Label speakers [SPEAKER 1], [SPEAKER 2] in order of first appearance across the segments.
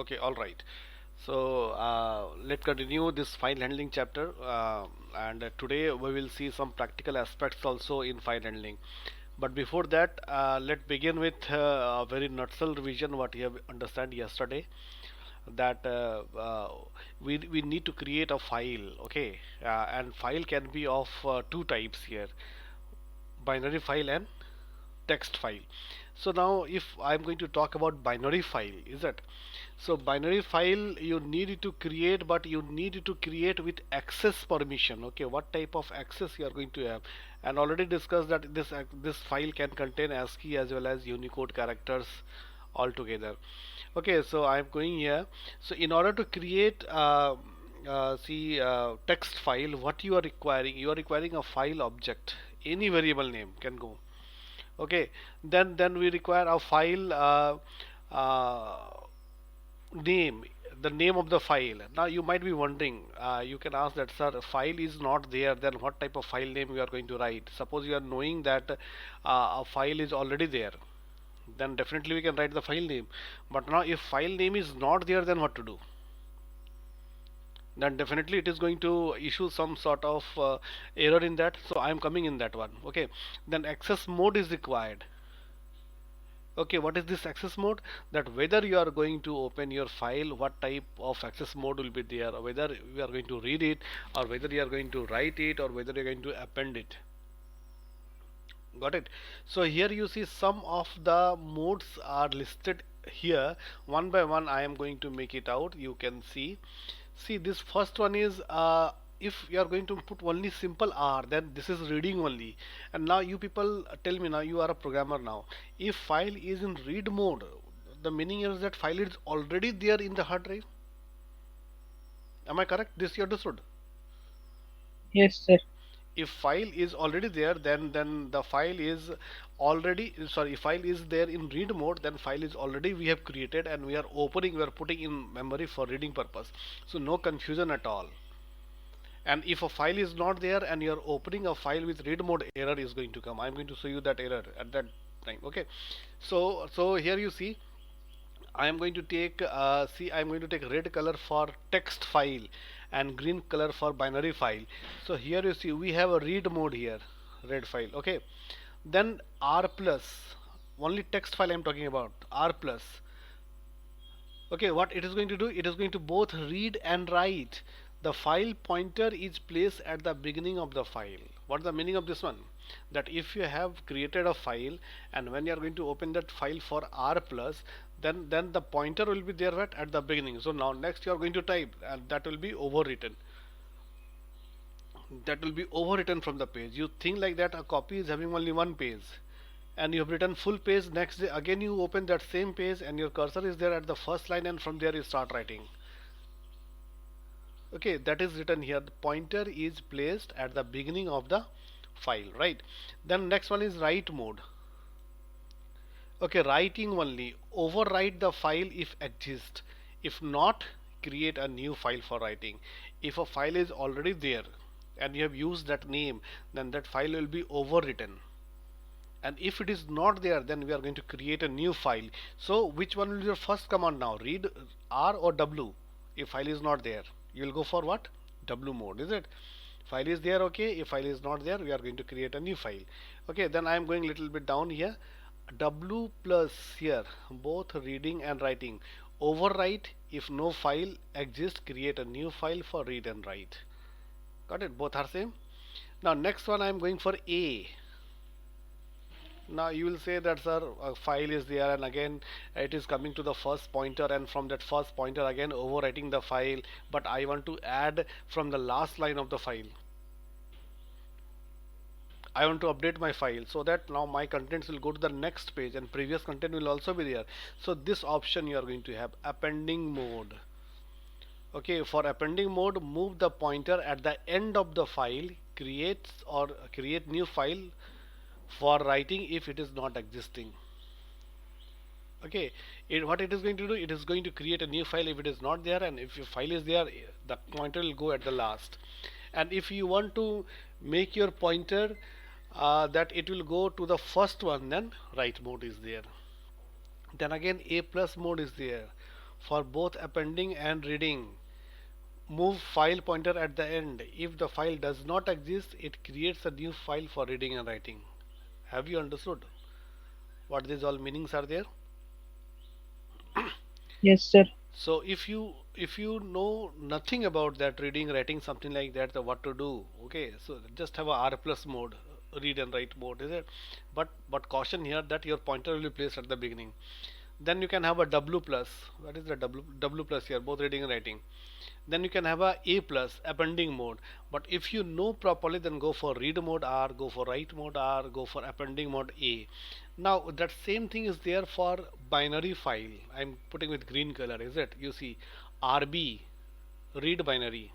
[SPEAKER 1] Okay, all right. So let's continue this file handling chapter, and today we will see some practical aspects also in file handling. But before that, let's begin with a very nutshell revision what you have understand yesterday. That we need to create a file, okay, and file can be of two types here: binary file and text file. So now if I'm going to talk about binary file, is it? So binary file you need to create, but you need to create with access permission. Okay, what type of access you are going to have? And already discussed that this file can contain ASCII as well as Unicode characters altogether. Okay, so I'm going here. So in order to create see text file, what you are requiring? You are requiring a file object. Any variable name can go. Okay, then we require a file uh, name, the name of the file. Now you might be wondering, you can ask that, sir, file is not there, then what type of file name you are going to write? Suppose you are knowing that a file is already there, then definitely we can write the file name. But now if file name is not there, then what to do? Then definitely it is going to issue some sort of error in that. So I am coming in that one. Okay, then access mode is required. Okay, what is this access mode? That whether you are going to open your file, what type of access mode will be there, or whether you are going to read it, or whether you are going to write it, or whether you are going to append it. Got it? So here you see some of the modes are listed here. One by one I am going to make it out. You can see this first one is if you are going to put only simple R, then this is reading only. And now you people tell me, now you are a programmer now, if file is in read mode, the meaning is that file is already there in the hard drive. Am I correct? This you understood?
[SPEAKER 2] Yes, sir.
[SPEAKER 1] If file is already there, then the file is already, sorry, if file is there in read mode, then file is already we have created and we are opening, we are putting in memory for reading purpose. So no confusion at all. And if a file is not there and you are opening a file with read mode, error is going to come. I'm going to show you that error at that time. Okay, so here you see I am going to take see I'm going to take red color for text file and green color for binary file. So here you see we have a read mode here, red file. Okay, then R plus, only text file I'm talking about, R plus. Okay, what it is going to do, it is going to both read and write. The file pointer is placed at the beginning of the file. What's the meaning of this one? That if you have created a file and when you are going to open that file for R plus, then the pointer will be there at the beginning. So now next you are going to type and that will be overwritten. That will be overwritten from the page. You think like that a copy is having only one page and you have written full page. Next day again you open that same page and your cursor is there at the first line and from there you start writing. Okay, that is written here. The pointer is placed at the beginning of the file, right? Then next one is write mode. Okay, writing only. Overwrite the file if exists. If not, create a new file for writing. If a file is already there and you have used that name, then that file will be overwritten. And if it is not there, then we are going to create a new file. So which one will be your first command now? Read R or W? If file is not there, you will go for what? W mode, is it? File is there, okay. If file is not there, we are going to create a new file. Okay, then I am going a little bit down here. W plus here, both reading and writing. Overwrite, if no file exists, create a new file for read and write. Got it? Both are same. Now next one I am going for A. Now you will say that, sir, a file is there and again it is coming to the first pointer and from that first pointer again overwriting the file, but I want to add from the last line of the file. I want to update my file so that now my contents will go to the next page and previous content will also be there. So this option you are going to have appending mode. Okay, for appending mode, move the pointer at the end of the file, creates or create new file for writing if it is not existing. Okay, what it is going to do, it is going to create a new file if it is not there, and if your file is there, the pointer will go at the last. And if you want to make your pointer that it will go to the first one, then write mode is there. Then again A plus mode is there. For both appending and reading, move file pointer at the end. If the file does not exist, it creates a new file for reading and writing. Have you understood what these all meanings are there?
[SPEAKER 2] Yes, sir.
[SPEAKER 1] So if you know nothing about that, reading, writing, something like that, the what to do, okay, so just have a R plus mode, read and write mode, is it? But caution here that your pointer will be placed at the beginning. Then you can have a W plus. What is the W plus here? Both reading and writing. Then you can have a plus appending mode. But if you know properly, then go for read mode R, go for write mode R, go for appending mode A. Now that same thing is there for binary file. I'm putting with green color, is it? You see RB, read binary.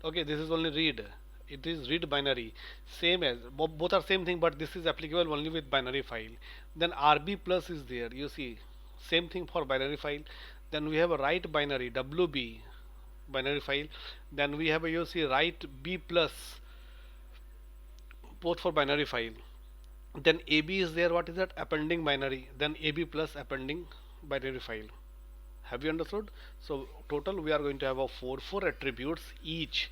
[SPEAKER 1] Okay, this is only read. It is read binary, same as both are same thing, but this is applicable only with binary file. Then RB plus is there, you see, same thing for binary file. Then we have a write binary, WB, binary file. Then we have a, you see, write B plus, both for binary file. Then AB is there, what is that? Appending binary. Then AB plus appending binary file. Have you understood? So total we are going to have a four attributes each.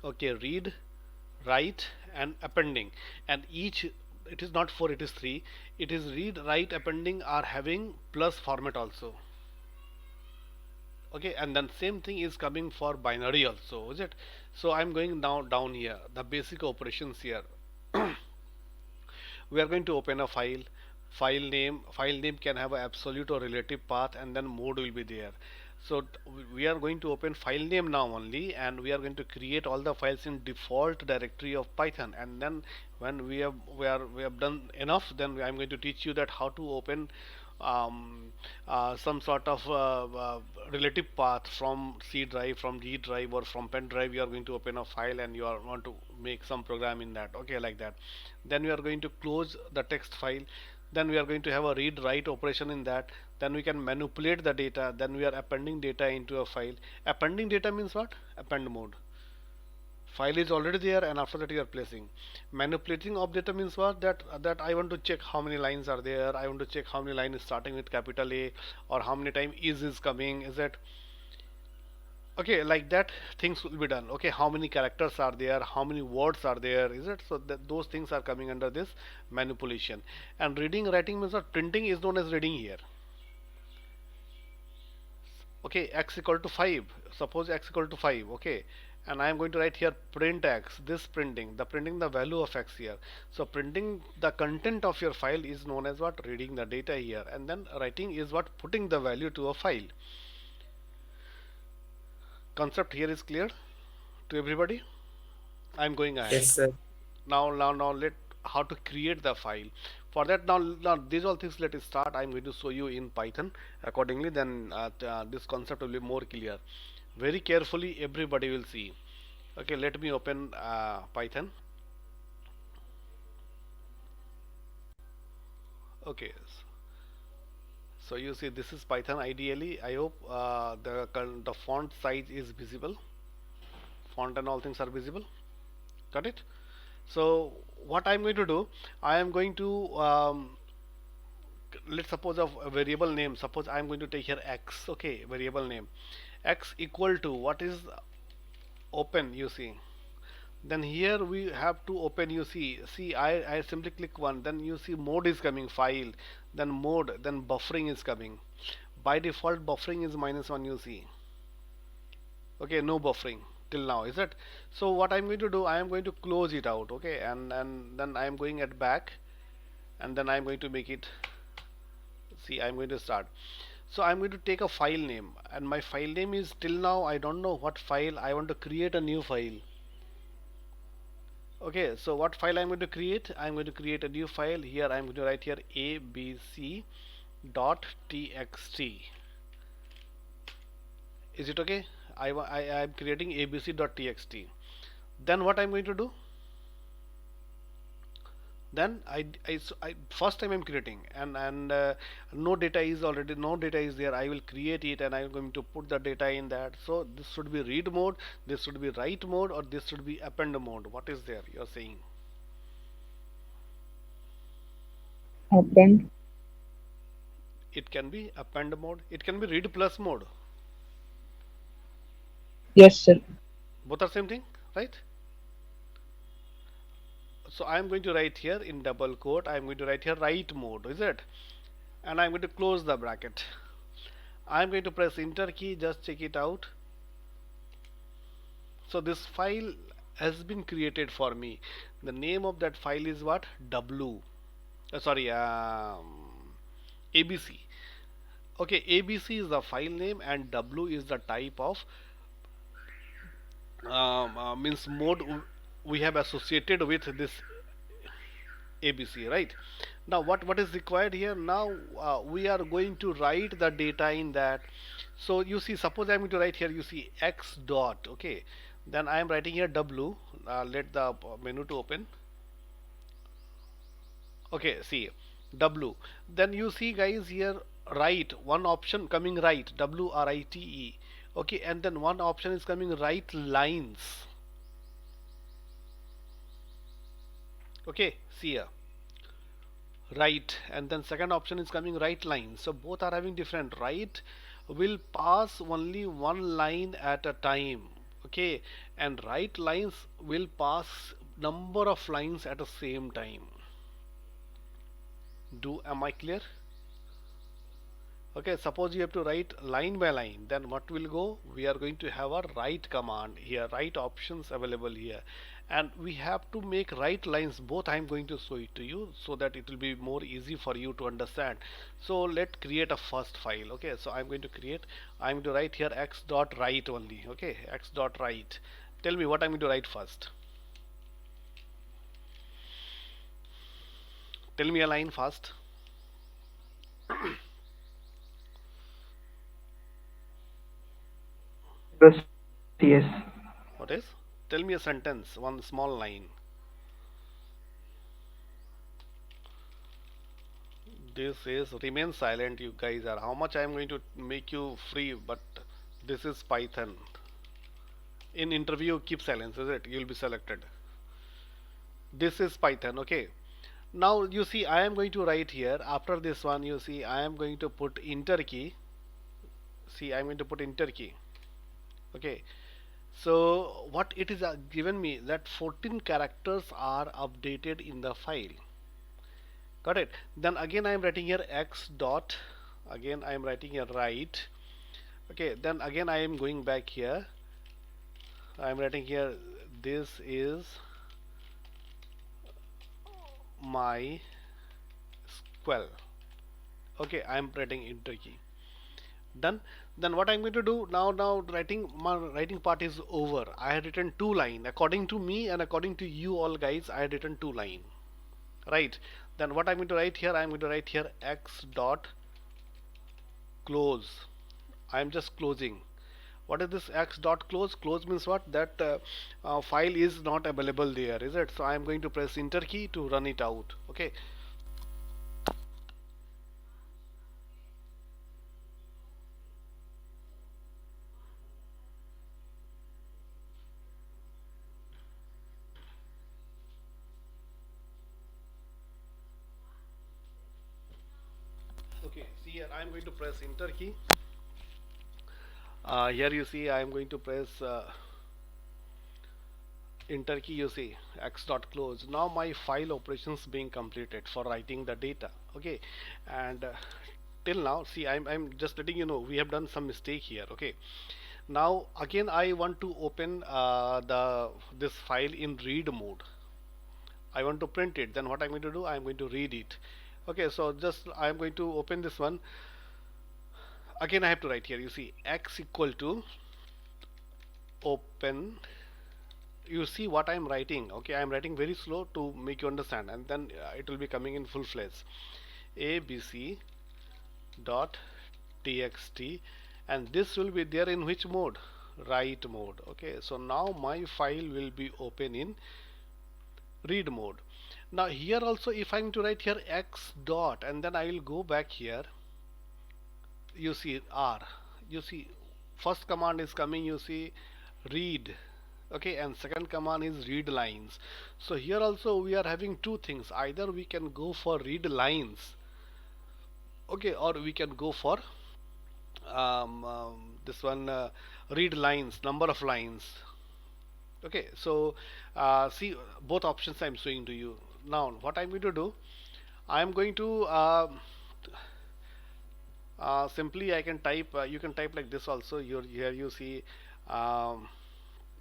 [SPEAKER 1] Okay, read, write and appending, and each, it is not 4, it is 3. It is read, write, appending are having plus format also. Okay, and then same thing is coming for binary also, is it? So I'm going now down here, the basic operations here. We are going to open a file. File name can have an absolute or relative path, and then mode will be there. So we are going to open file name now only, and we are going to create all the files in default directory of Python. And then when we have done enough, then I'm going to teach you that how to open some sort of relative path from C drive, from D drive, or from pen drive. You are going to open a file and you are want to make some program in that, okay, like that. Then we are going to close the text file. Then we are going to have a read write operation in that. Then we can manipulate the data. Then we are appending data into a file. Appending data means what? Append mode. File is already there, and after that you are placing. Manipulating of data means what? That I want to check how many lines are there. I want to check how many lines starting with capital A, or how many time is coming, is it? Okay, like that things will be done. Okay, how many characters are there, how many words are there, is it? So that those things are coming under this manipulation. And reading writing means what? Printing is known as reading here. Okay, x equal to 5, suppose x equal to 5, okay, and I am going to write here print x. This printing the value of x here. So printing the content of your file is known as what? Reading the data here. And then writing is what? Putting the value to a file. Concept here is clear to everybody? I'm going ahead.
[SPEAKER 3] Yes, sir.
[SPEAKER 1] Now let how to create the file. For that, now these all things, let us start. I'm going to show you in Python accordingly. Then this concept will be more clear. Very carefully, everybody will see. Okay, let me open Python. Okay, so you see this is Python. Ideally, I hope the font size is visible. Font and all things are visible. Got it? So what I'm going to do, I am going to let's suppose a variable name. Suppose I'm going to take here x. Okay, variable name x equal to what is open, you see. Then here we have to open, you see I simply click one, then you see mode is coming, file, then mode, then buffering is coming. By default buffering is -1, you see. Okay, no buffering till now, is it? So what I'm going to do, I am going to close it out, okay, and then I am going at back, and then I'm going to make it, see, I'm going to start. So I'm going to take a file name, and my file name is, till now I don't know what file. I want to create a new file. Okay, so what file I'm going to create? I'm going to create a new file. Here I'm going to write here abc dot txt. Is it okay? I am creating abc.txt. Then what I'm going to do? Then I first time I'm creating, and no data is there. I will create it, and I'm going to put the data in that. So this should be read mode, this should be write mode, or this should be append mode. What is there? You're saying
[SPEAKER 2] Append.
[SPEAKER 1] it can be append mode, it can be read plus mode.
[SPEAKER 2] Yes, sir.
[SPEAKER 1] Both are same thing, right? So I'm going to write here in double quote, I'm going to write here write mode, is it? And I'm going to close the bracket. I'm going to press enter key, just check it out. So this file has been created for me. The name of that file is what? W. Sorry, ABC. Okay, ABC is the file name and W is the type of means mode we have associated with this ABC, right? Now what is required here? Now we are going to write the data in that. So you see, suppose I'm going to write here, you see X dot, okay, then I am writing here W. Let the menu to open. Okay, see W. Then you see guys here, write, one option coming right, WRITE. Okay, and then one option is coming write lines. Okay, see here, right, and then second option is coming write line. So both are having different. Write will pass only one line at a time, okay, and write lines will pass number of lines at the same time. Am I clear? Okay, suppose you have to write line by line, then what will go? We are going to have a write command here, write options available here, and we have to make write lines both. I am going to show it to you so that it will be more easy for you to understand. So let's create a first file. Okay, so I'm going to create, I'm going to write here x dot write only. Okay, x dot write. Tell me what I'm going to write first. Tell me a line first.
[SPEAKER 2] Yes. Yes.
[SPEAKER 1] What is? Tell me a sentence, one small line. This is remain silent, you guys are. How much I am going to make you free, but this is Python. In interview, keep silence, is it? You'll be selected. This is Python, okay. Now you see, I am going to write here. After this one, you see, I am going to put enter key. See, I'm going to put enter key. Okay. So what it is given me that 14 characters are updated in the file. Got it? Then again I am writing here x dot, again I am writing here write. Okay, then again I am going back here, I am writing here this is my SQL. Okay, I am writing enter key. Done. Then what I'm going to do now writing, my writing part is over. I had written two line according to me and according to you all guys. I had written two line, right? Then what I'm going to write here, I'm going to write here x dot close. I'm just closing. What is this x dot close? Close means what? That file is not available there, is it? So I'm going to press enter key to run it out. Okay. Okay, see here I'm going to press enter key. Here you see I am going to press enter key, you see x dot close. Now my file operations being completed for writing the data. Okay, and till now see I'm just letting you know we have done some mistake here. Okay, now again I want to open this file in read mode. I want to print it. Then what I'm going to do, I'm going to read it. Okay, so just I'm going to open this one. Again I have to write here, you see x equal to open. You see what I'm writing. Okay, I'm writing very slow to make you understand, and then it will be coming in full fledged. ABC dot txt, and this will be there in which mode? Write mode. Okay, so now my file will be open in read mode. Now here also if I'm to write here x dot and then I will go back here, you see R, you see first command is coming, you see read. Okay, and second command is read lines. So here also we are having two things, either we can go for read lines Okay, or we can go for this one, read lines, number of lines. Okay, so see, both options I'm showing to you. Now what I'm going to do, I'm going to simply I can type, you can type like this also. Here you see um,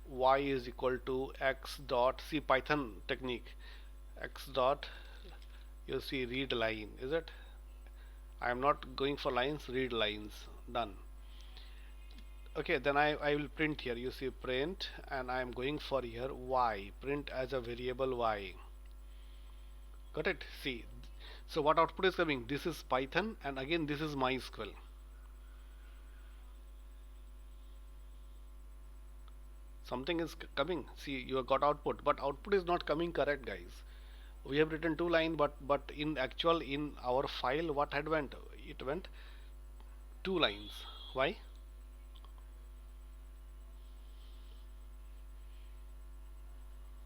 [SPEAKER 1] y is equal to x dot, see Python technique, x dot, you see read line, is it? I am not going for lines, read lines, done. Okay, then I will print here, you see print, and I am going for here y, print as a variable y. Got it? See, so what output is coming? This is Python, and again this is MySQL. Something is coming. See, you have got output, but output is not coming correct, guys. We have written two line, but in actual, in our file, what had went? It went two lines. Why?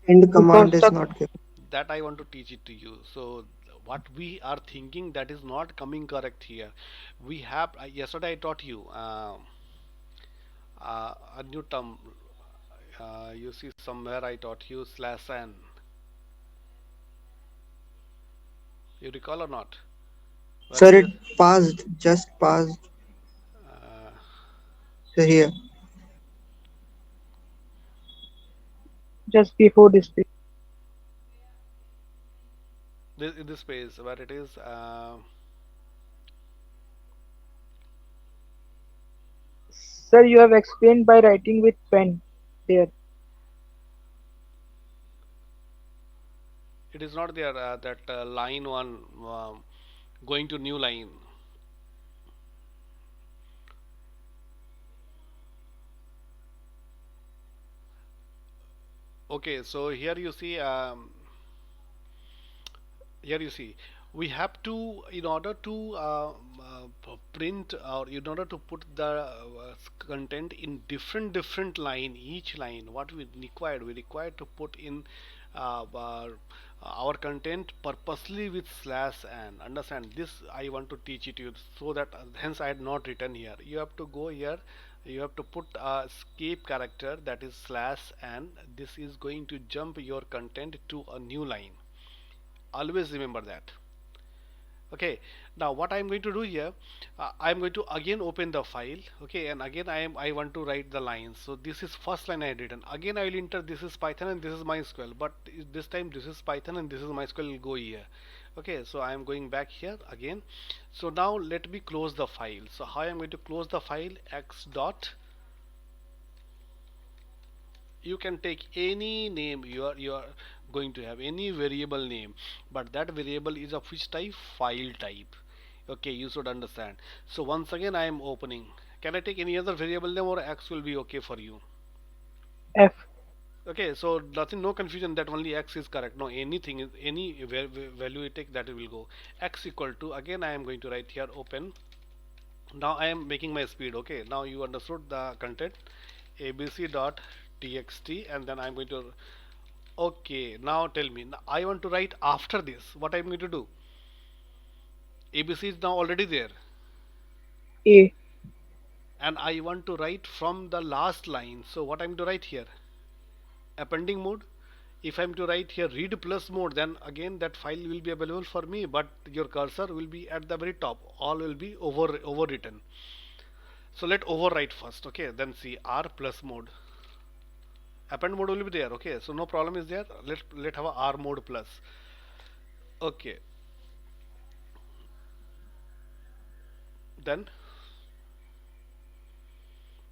[SPEAKER 2] End command
[SPEAKER 3] Because
[SPEAKER 2] is
[SPEAKER 3] the
[SPEAKER 2] not given.
[SPEAKER 1] That I want to teach it to you. So what we are thinking, that is not coming correct here. We have, yesterday I taught you a new term. You see somewhere I taught you slash n. You recall or not? Where
[SPEAKER 2] Sir,
[SPEAKER 1] it
[SPEAKER 2] it
[SPEAKER 1] is?
[SPEAKER 2] passed, just passed.
[SPEAKER 1] Uh,
[SPEAKER 2] So here,
[SPEAKER 3] just before this page.
[SPEAKER 1] this in this page where it is.
[SPEAKER 3] Sir, you have explained by writing with pen there.
[SPEAKER 1] It is not there, that line one, going to new line. Okay, so here you see, here you see, we have to, in order to print, or in order to put the content in different line, each line what we required to put in our content purposely with slash n. Understand this? I want to teach it to you, so that hence I had not written here. You have to go here, you have to put a escape character, that is slash n. This is going to jump your content to a new line. Always remember that. Okay, now what I'm going to do here, I'm going to again open the file. Okay, and again I want to write the lines. So this is first line I had written. Again I will enter, this is Python and this is MySQL, but this time this is Python and this is MySQL will go here. Okay, so I am going back here again. So now let me close the file. So how I am going to close the file? X dot, you can take any name you are going to have, any variable name, but that variable is of which type? File type. Okay, you should understand. So once again I am opening. Can I take any other variable name, or x will be okay for you?
[SPEAKER 3] F.
[SPEAKER 1] Okay, so nothing, no confusion that only x is correct. No, anything is, any value you take, that will go. X equal to, again I am going to write here open. Now I am making my speed. Okay, now you understood the content, abc dot txt, and then I'm going to, okay, now tell me, now I want to write after this, what I'm going to do? ABC is now already there,
[SPEAKER 3] A.
[SPEAKER 1] and I want to write from the last line. So what I'm to write here? Appending mode. If I'm to write here read plus mode, then again that file will be available for me, but your cursor will be at the very top. All will be overwritten. So let overwrite first. Okay, then see R plus mode. Append mode will be there. Okay, so no problem is there. Let have a R mode plus. Okay, then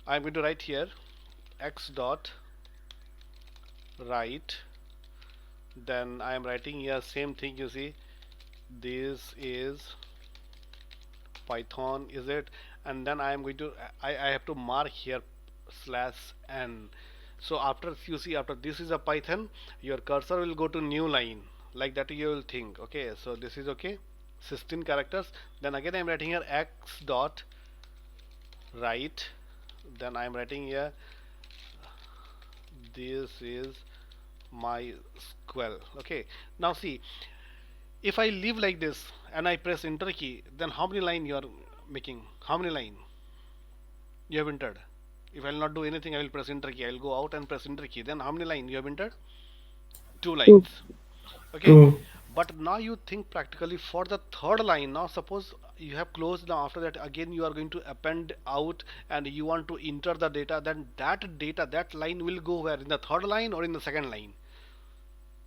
[SPEAKER 1] I'm going to write here x dot write. Then I am writing here same thing. You see, this is Python, is it? And then I am going to, I have to mark here slash n. So after, you see, after this is a Python, your cursor will go to new line, like that you will think. Okay, so this is okay, 16 characters. Then again I am writing here x dot write. Then I am writing here, this is MySQL. Okay, now see, if I leave like this and I press enter key, then how many line you are making? How many line you have entered? If I will not do anything, I will press enter key. I will go out and press enter key. Then how many line you have entered? Two
[SPEAKER 3] Two.
[SPEAKER 1] lines. Okay.
[SPEAKER 4] Two.
[SPEAKER 1] But now you think practically for the third line. Now suppose you have closed. Now after that again you are going to append out and you want to enter the data. Then that data, that line will go where? In the third line or in the second line?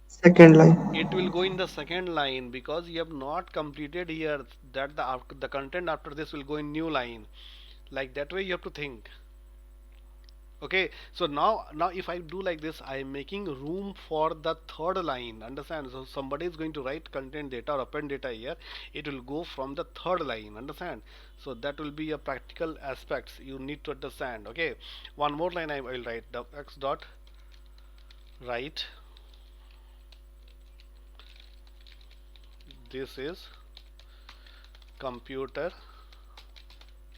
[SPEAKER 2] Second line.
[SPEAKER 1] It will go in the second line because you have not completed here. That the content after this will go in new line. Like that way you have to think. Okay, so now if I do like this, I am making room for the third line. Understand? So somebody is going to write content data or append data here. It will go from the third line. Understand? So that will be a practical aspects you need to understand. Okay, one more line I will write. The x dot write. This is computer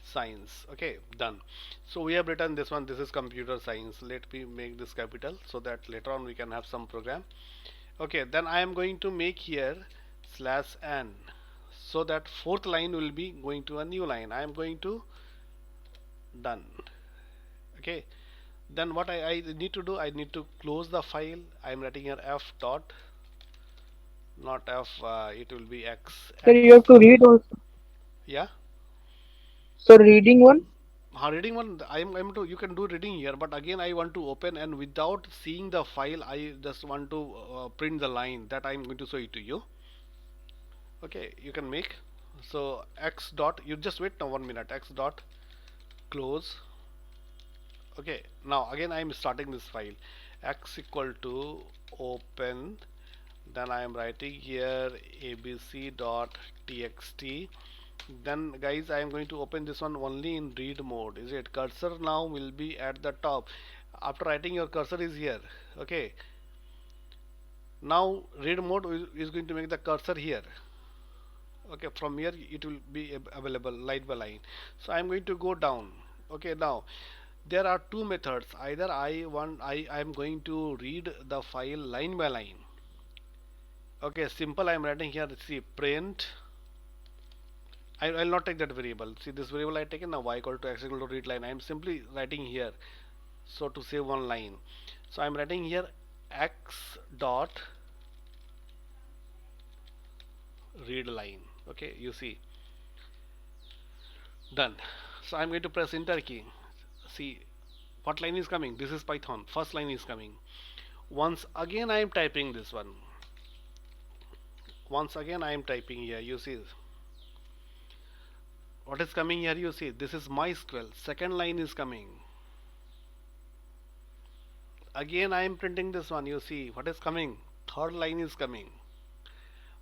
[SPEAKER 1] science. Okay, done. So we have written this one. This is computer science. Let me make this capital so that later on we can have some program. Okay, then I am going to make here /n so that fourth line will be going to a new line. I am going to done. Okay, then what I need to do, I need to close the file. I am writing here f dot, not f, it will be x.
[SPEAKER 3] Sir, you have to read also.
[SPEAKER 1] Yeah.
[SPEAKER 3] So reading one.
[SPEAKER 1] Reading one, I'm to, you can do reading here, but again I want to open and without seeing the file I just want to print the line that I'm going to show it to you. Okay, you can make. So x dot, you just wait now 1 minute. X dot close. Okay, now again I'm starting this file. X equal to open, then I am writing here abc.txt. Then guys I am going to open this one only in read mode. Is it? Cursor now will be at the top. After writing, your cursor is here. Okay, now read mode is going to make the cursor here. Okay, from here it will be available line by line. So I am going to go down. Okay, now there are two methods. Either I am going to read the file line by line. Okay, simple. I am writing here, see, print. I will not take that variable. See, this variable I taken, now y equal to x equal to read line. I am simply writing here, so to save one line. So I am writing here x dot read line. Okay, you see, done. So I am going to press enter key. See what line is coming. This is Python. First line is coming. Once again I am typing this one. Once again I am typing here. You see what is coming here. You see this is MySQL. Second line is coming. Again I am printing this one. You see what is coming. Third line is coming.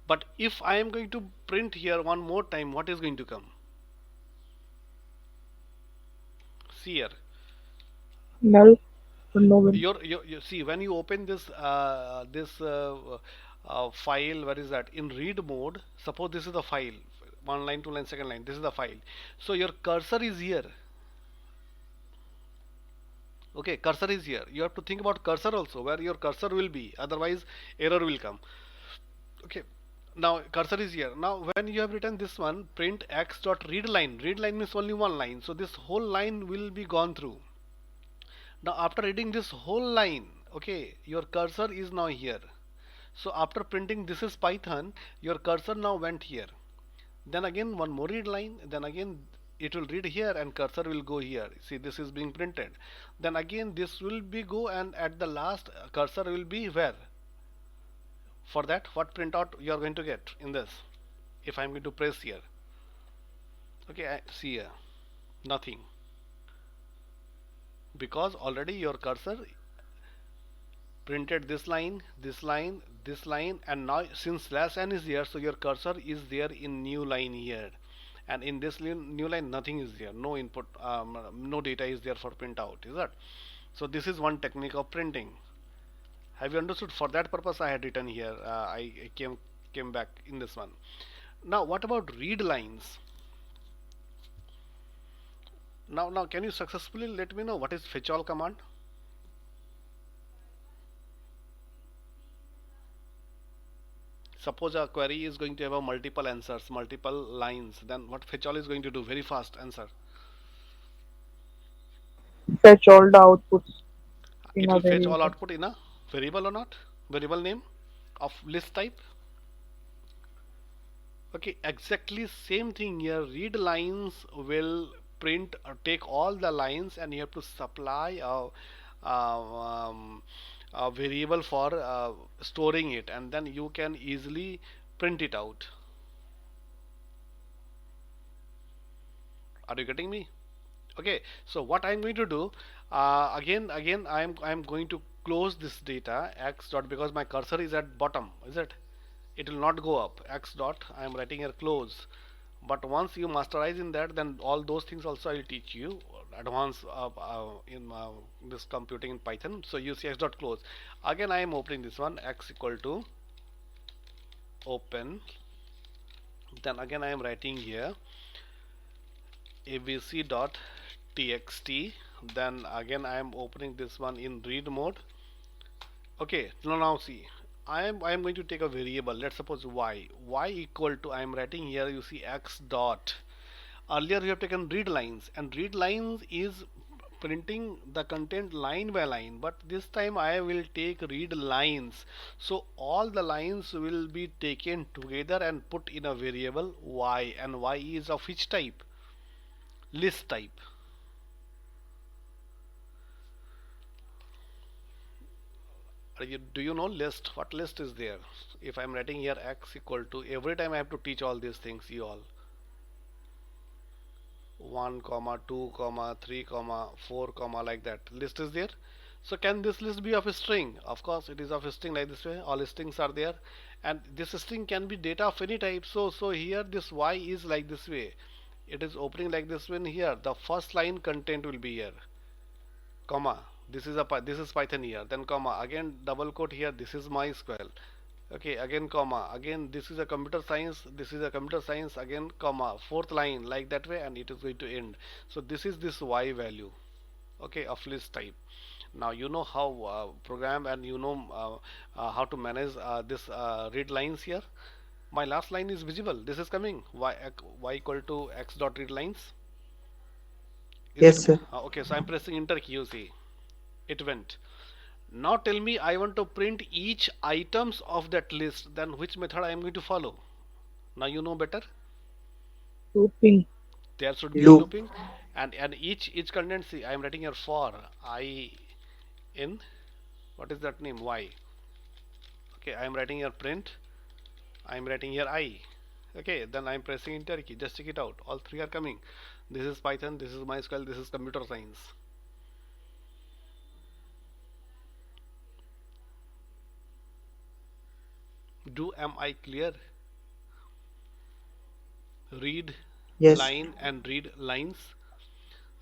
[SPEAKER 1] But if I am going to print here one more time, what is going to come? See here.
[SPEAKER 3] Null. No one.
[SPEAKER 1] You see when you open this file, where is that? In read mode, suppose this is the file, one line, two line, second line, this is the file. So your cursor is here. Okay, cursor is here. You have to think about cursor also, where your cursor will be, otherwise error will come. Okay, now cursor is here. Now when you have written this one, print x dot read line means only one line, so this whole line will be gone through. Now after reading this whole line, okay, your cursor is now here. So after printing this is Python, your cursor now went here. Then again one more read line, then again it will read here and cursor will go here. See, this is being printed. Then again this will be go, and at the last cursor will be where? For that, what printout you are going to get in this? If I am going to press here, okay, I see here nothing, because already your cursor printed this line, this line, this line, and now since /n is here, so your cursor is there in new line here, and in this new line nothing is there, no input, no data is there for printout. Is that? So this is one technique of printing. Have you understood? For that purpose I had written here. I came back in this one. Now what about read lines? Now can you successfully let me know what is fetch all command? Suppose a query is going to have a multiple answers, multiple lines, then what fetch all is going to do? Very fast answer.
[SPEAKER 3] Fetch all the outputs in
[SPEAKER 1] It
[SPEAKER 3] a
[SPEAKER 1] will fetch all
[SPEAKER 3] variable.
[SPEAKER 1] output in a variable or not? Variable name of list type. Okay, exactly same thing here. Read lines will print or take all the lines, and you have to supply a variable for storing it, and then you can easily print it out. Are you getting me? Okay, so what I'm going to do, again I'm going to close this data x dot, because my cursor is at bottom, is it? It will not go up. X dot, I am writing here close. But once you masterize in that, then all those things also I will teach you advanced in this computing in Python. So you see x dot close. Again I am opening this one, x equal to open. Then again I am writing here abc dot txt. Then again I am opening this one in read mode. Okay, now see, I am going to take a variable. Let's suppose y equal to, I am writing here, you see x dot. Earlier we have taken read lines, and read lines is printing the content line by line, but this time I will take read lines. So all the lines will be taken together and put in a variable y, and y is of which type? List type. Do you know list? What list is there? If I'm writing here x equal to, every time I have to teach all these things, you all. 1 comma 2 comma 3 comma 4 comma, like that list is there. So can this list be of a string? Of course it is of a string, like this way all strings are there, and this string can be data of any type. So here this y is like this way, it is opening like this one. Here the first line content will be here, comma, this is Python here, then comma, again double quote here, this is MySQL. Okay, again comma, again this is a computer science, this is a computer science, again comma, fourth line, like that way, and it is going to end. So this is this y value, okay, of list type. Now you know how program, and you know how to manage this read lines here. My last line is visible, this is coming, y equal to x dot read lines, is
[SPEAKER 2] Yes,
[SPEAKER 1] it?
[SPEAKER 2] sir.
[SPEAKER 1] Okay, so I'm pressing enter key, you see it went. Now tell me, I want to print each items of that list, then which method I am going to follow? Now you know better.
[SPEAKER 3] Looping.
[SPEAKER 1] There should be a
[SPEAKER 2] Loop.
[SPEAKER 1] looping, and each content, see I am writing here for I in, what is that name, y. Okay, I am writing here print, I am writing here I. Okay, then I am pressing enter key, just check it out, all three are coming. This is Python, this is MySQL, this is computer science. Am I clear? Read
[SPEAKER 2] Yes.
[SPEAKER 1] line and read lines.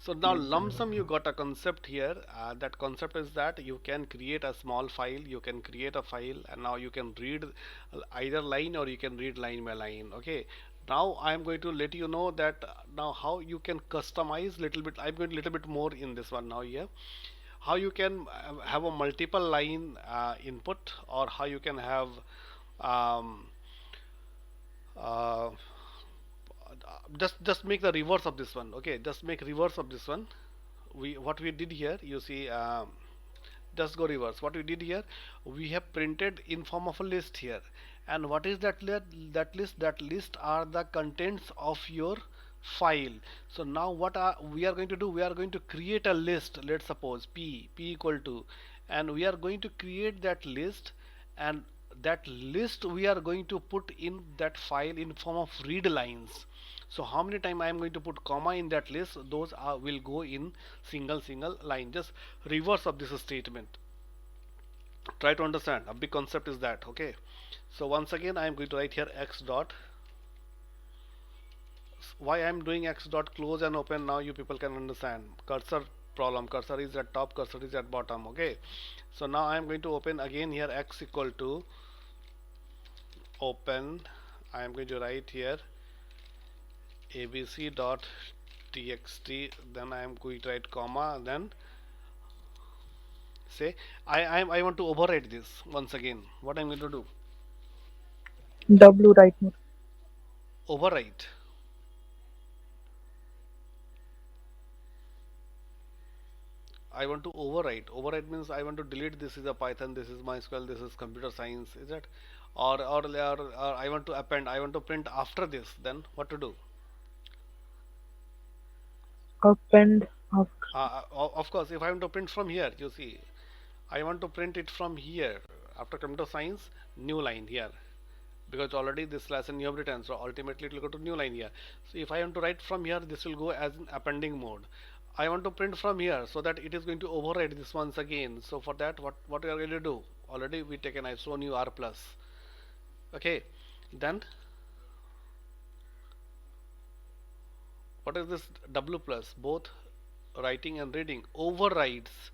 [SPEAKER 1] So now lump sum, you got a concept here. That concept is that you can create a small file, you can create a file, and now you can read either line or you can read line by line. Okay. Now I am going to let you know that now how you can customize little bit. I'm going a little bit more in this one now here. How you can have a multiple line input, or how you can have um, uh, just make the reverse of this one. Okay, just make reverse of this one. What we did here, you see, just go reverse. What we did here, we have printed in form of a list here, and what is that list are the contents of your file. So now what we are going to do, we are going to create a list. Let's suppose p equal to, and we are going to create that list, and that list we are going to put in that file in form of read lines. So how many time I am going to put comma in that list, those will go in single line. Just reverse of this statement, try to understand. A big concept is that. Okay, so once again I am going to write here x dot, why I am doing x dot close and open. Now you people can understand cursor problem. Cursor is at top, cursor is at bottom. Okay, so now I am going to open again here, x equal to open. I am going to write here abc dot txt, then I am going to write comma, then say I want to overwrite this once again. What I'm going to do,
[SPEAKER 3] W write mode.
[SPEAKER 1] Overwrite. I want to overwrite. Overwrite means I want to delete. This is a Python. This is MySQL. This is computer science. Is it? Or I want to append. I want to print after this. Then what to do?
[SPEAKER 3] Append after.
[SPEAKER 1] Of course, if I want to print from here, you see, I want to print it from here. After computer science, new line here. Because already this lesson you have written, so ultimately it will go to new line here. So if I want to write from here, this will go as an appending mode. I want to print from here, so that it is going to override this once again. So for that, what we are going to do? Already we taken, I shown you R plus. Okay, then what is this W plus? Both writing and reading overrides.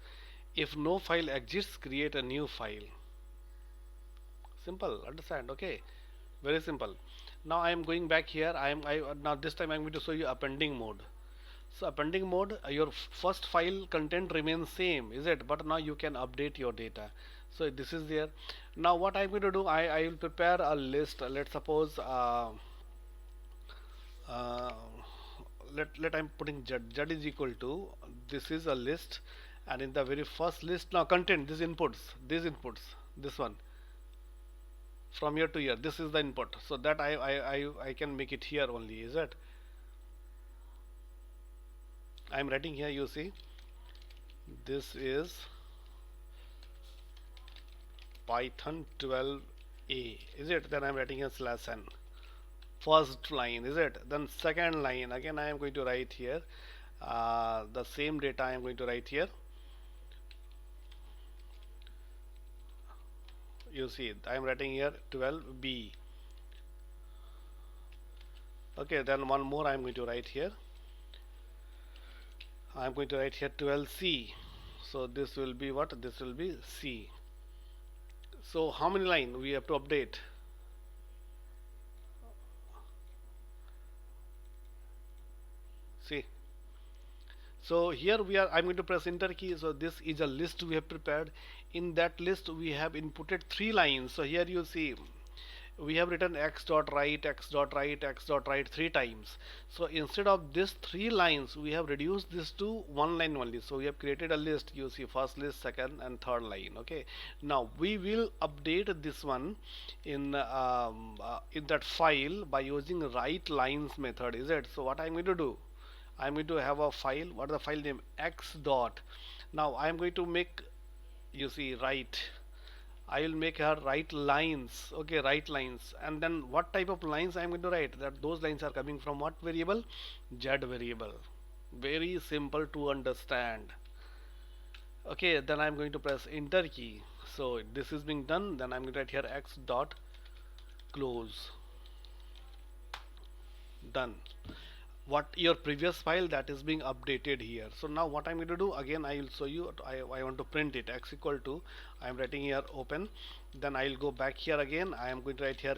[SPEAKER 1] If no file exists, create a new file. Simple, understand? Okay, very simple. Now I am going back here. Now this time I am going to show you appending mode. So appending mode, your first file content remains same, is it? But now you can update your data. So this is there. Now what I'm going to do, I will prepare a list. Let's suppose uh, let I'm putting z is equal to, this is a list, and in the very first list, now content, these inputs, this one, from here to here, this is the input. So that I can make it here only, is it? I'm writing here, you see, this is Python 12a, is it? Then I'm writing here /n. First line, is it? Then second line, again I am going to write here the same data I am going to write here. You see, I am writing here 12b. Okay, then one more I am going to write here. I am going to write here 12c. So this will be what? This will be c. So how many line we have to update? See. So here we are, I'm going to press enter key. So this is a list we have prepared. In that list we have inputted 3 lines. So here you see we have written x dot write, x dot write, x dot write 3 times. So instead of this 3 lines, we have reduced this to 1 line only. So we have created a list. You see first list, second and third line. Okay. Now we will update this one in that file by using write lines method. Is it? So what I'm going to do? I'm going to have a file. What is the file name? X dot. Now I'm going to make, you see, write. I will make her write lines. Okay, write lines. And then what type of lines I'm going to write? That those lines are coming from what variable? Z variable. Very simple to understand. Okay, then I'm going to press enter key. So this is being done. Then I'm going to write here x dot close. Done. What your previous file, that is being updated here. So now what I'm going to do, again I will show you. I want to print it. X equal to, I am writing here open, then I will go back here again. I am going to write here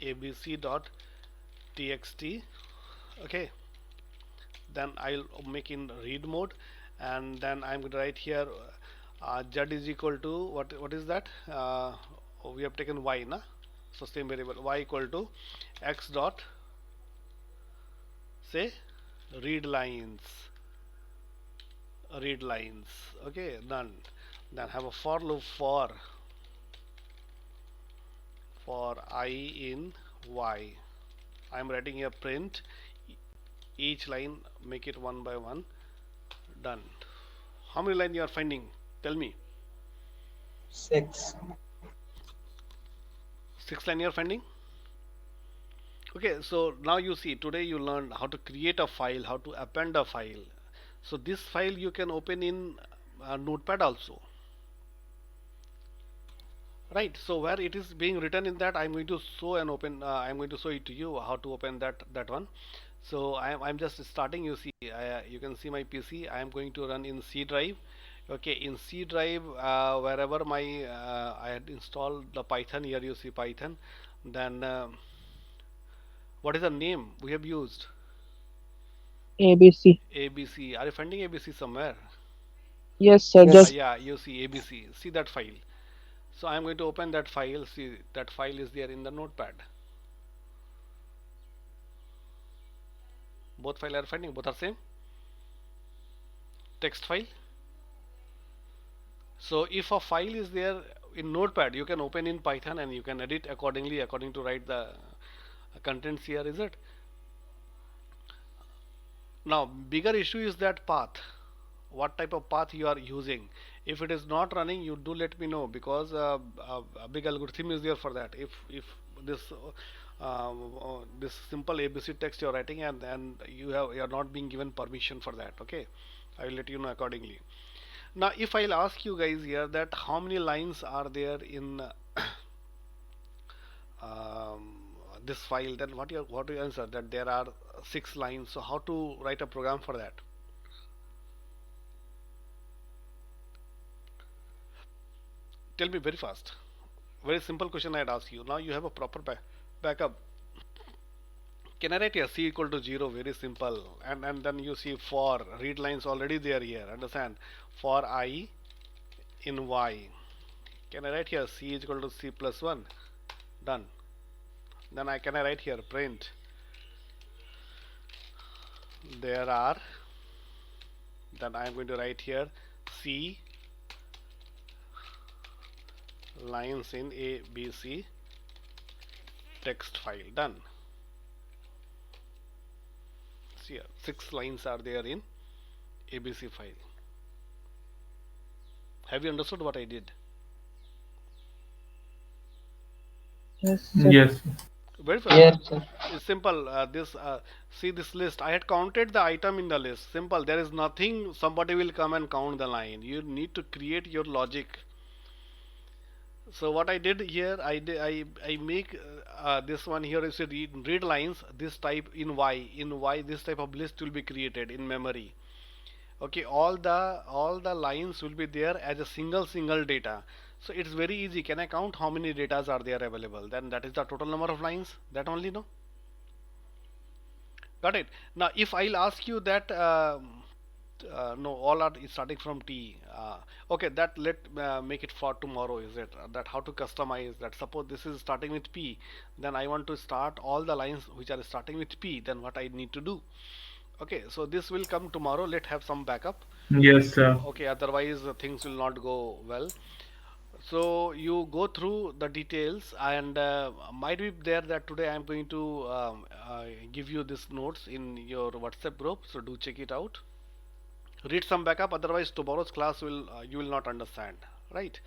[SPEAKER 1] abc dot txt. Okay, then I'll make in read mode, and then I'm going to write here z is equal to, what is that, we have taken y, na? So same variable, y equal to x dot, say, read lines. Okay, done. Then have a for loop for I in y. I am writing here print each line, make it one by one. Done. How many lines you are finding? Tell me.
[SPEAKER 2] 6.
[SPEAKER 1] 6 lines you are finding? Okay, so now you see, today you learned how to create a file, how to append a file. So this file you can open in Notepad also, right? So where it is being written in that, I'm going to show and open. I'm going to show it to you how to open that one. So I'm just starting. You see, you can see my PC. I am going to run in C drive. Okay, in C drive, wherever my I had installed the Python. Here you see Python. Then what is the name we have used?
[SPEAKER 3] ABC.
[SPEAKER 1] ABC. Are you finding ABC somewhere?
[SPEAKER 3] Yes, sir.
[SPEAKER 2] Yes.
[SPEAKER 3] Just
[SPEAKER 1] Yeah, you see ABC. See that file. So I am going to open that file. See, that file is there in the notepad. Both file are finding, both are same. Text file. So if a file is there in Notepad, you can open in Python and you can edit accordingly, according to write the contents here, is it? Now bigger issue is that path, what type of path you are using. If it is not running, you do let me know, because a big algorithm is there for that. If this this simple ABC text you are writing, and you are not being given permission for that, okay, I will let you know accordingly. Now if I'll ask you guys here that how many lines are there in um, this file, then what do you answer? That there are 6 lines. So how to write a program for that? Tell me very fast. Very simple question I'd ask you. Now you have a proper backup. Can I write here c equal to 0? Very simple. And then you see for read lines already there here. Understand? For I in y. Can I write here c is equal to c plus 1? Done. Then can I write here print there are, then I am going to write here c lines in ABC text file. Done. See here, 6 lines are there in ABC file. Have you understood what I did?
[SPEAKER 3] Yes, sir.
[SPEAKER 4] Yes.
[SPEAKER 1] Very fast.
[SPEAKER 2] Yes, sir.
[SPEAKER 1] It's simple. See this list. I had counted the item in the list. Simple. There is nothing. Somebody will come and count the line. You need to create your logic. So what I did here, I make this one here is a read lines. This type in y this type of list will be created in memory. Okay, all the lines will be there as a single data. So it's very easy. Can I count how many datas are there available? Then that is the total number of lines. That only, no? Got it. Now if I'll ask you that no, all are starting from T. Okay, that let make it for tomorrow. Is it that how to customize that? Suppose this is starting with P, then I want to start all the lines which are starting with P. Then what I need to do? Okay, so this will come tomorrow. Let's have some backup.
[SPEAKER 4] Yes, sir.
[SPEAKER 1] Okay, otherwise things will not go well. So you go through the details, and might be there that today I am going to give you this notes in your WhatsApp group. So do check it out. Read some backup. Otherwise tomorrow's class will you will not understand. Right?